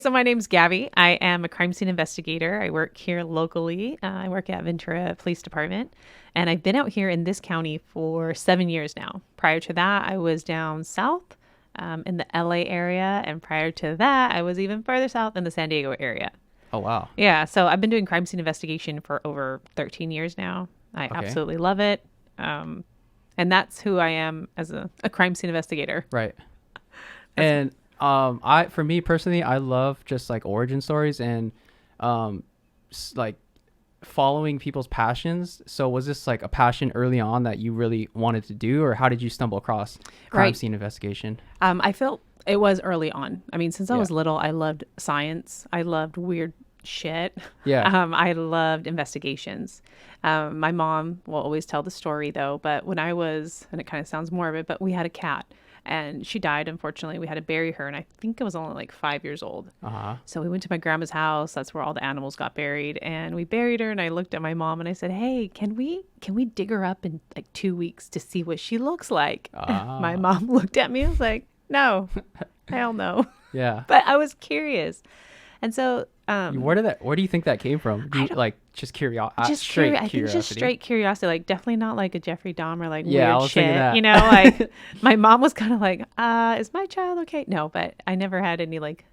So my name's Gabby. I am a crime scene investigator. I work here locally. I work at Ventura Police Department, and I've been out here in this county for 7 years now. Prior to that, I was down south in the LA area, and prior to that, I was even further south in the San Diego area. Oh, wow. Yeah, so I've been doing crime scene investigation for over 13 years now. I Okay. absolutely love it. And that's who I am as a crime scene investigator. Right. That's, And for me personally, I love just like origin stories and like following people's passions. So was this like a passion early on that you really wanted to do, or how did you stumble across crime right. scene investigation? I felt it was early on. I mean, since I Yeah. was little, I loved science. I loved weird shit. Yeah. I loved investigations. My mom will always tell the story though, but when I was, and it kind of sounds morbid, but we had a cat and she died. Unfortunately, we had to bury her. And I think I was only like 5 years old. Uh-huh. So we went to my grandma's house. That's where all the animals got buried. And we buried her. And I looked at my mom and I said, "Hey, can we dig her up in like 2 weeks to see what she looks like?" My Ah. mom looked at me and was like, "No, hell no." Yeah. But I was curious. And so, Where do you think that came from? Like just straight I think just straight curiosity, like definitely not like a Jeffrey Dahmer, like Yeah, I weird was thinking shit, that. you know, like my mom was kind of like, is my child okay? No, but I never had any like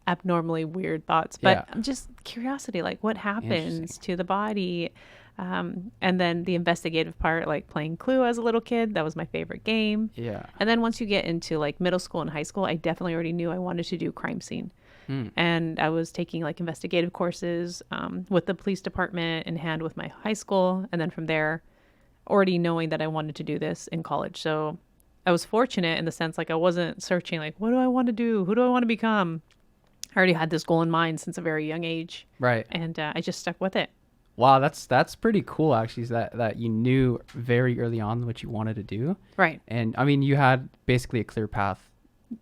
abnormally weird thoughts, but Yeah. just curiosity, like what happens Interesting. to the body. And then the investigative part, like playing Clue as a little kid, that was my favorite game. Yeah. And then once you get into like middle school and high school, I definitely already knew I wanted to do crime scene. Hmm. And I was taking like investigative courses with the police department in hand with my high school. And then from there, already knowing that I wanted to do this in college. So I was fortunate in the sense like I wasn't searching like, what do I want to do? Who do I want to become? I already had this goal in mind since a very young age. Right. And I just stuck with it. Wow, that's pretty cool actually, is that you knew very early on what you wanted to do. Right. And I mean, you had basically a clear path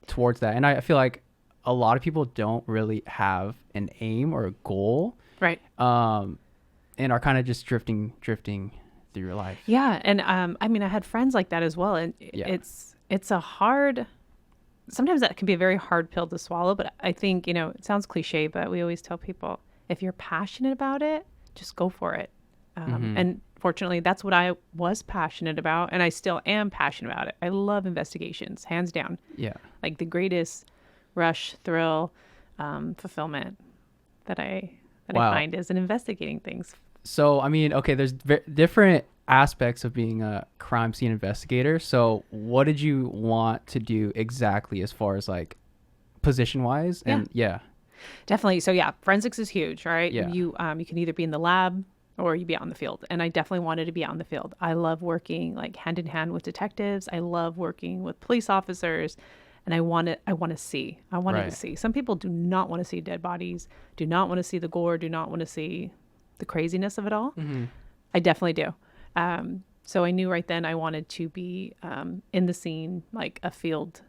towards that. And I feel like a lot of people don't really have an aim or a goal, Right. and are kind of just drifting through your life. Yeah. And I mean, I had friends like that as well. And Yeah. it's a hard, sometimes that can be a very hard pill to swallow. But I think, it sounds cliche, but we always tell people if you're passionate about it, just go for it. And fortunately, that's what I was passionate about. And I still am passionate about it. I love investigations, hands down. Yeah. Like the greatest rush, thrill, fulfillment that I Wow. find is in investigating things. So, I mean, okay, there's different aspects of being a crime scene investigator. So what did you want to do exactly as far as like position wise? And yeah. Definitely. So yeah, forensics is huge, right? Yeah. You can either be in the lab or you be out in the field. And I definitely wanted to be out in the field. I love working like hand in hand with detectives. I love working with police officers. And I want to see. I wanted Right. to see. Some people do not want to see dead bodies, do not want to see the gore, do not want to see the craziness of it all. I definitely do. So I knew right then I wanted to be in the scene, like a field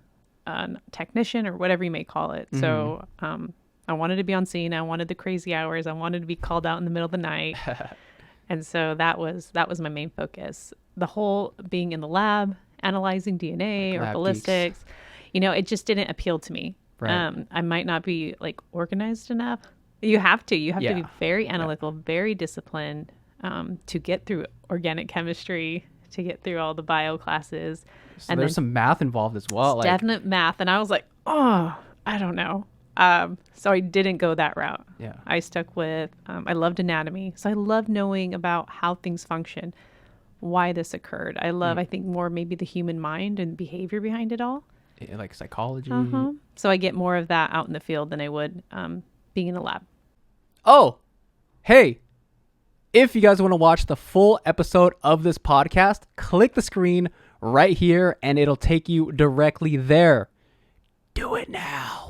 technician or whatever you may call it. So I wanted to be on scene. I wanted the crazy hours. I wanted to be called out in the middle of the night. And so that was my main focus. The whole being in the lab, analyzing DNA Like or lab ballistics, it just didn't appeal to me. Right. I might not be like organized enough. You have to be Yeah. very analytical, very disciplined to get through organic chemistry, to get through all the bio classes. So And there's then some math involved as well. Like, definite math. And I was like, oh, I don't know. So I didn't go that route. yeah. I stuck with, I loved anatomy. So I love knowing about how things function, why this occurred. I love, I think, more maybe the human mind and behavior behind it all. Like psychology. So I get more of that out in the field than I would being in a lab. Oh, hey, if you guys want to watch the full episode of this podcast, click the screen right here and it'll take you directly there. Do it now.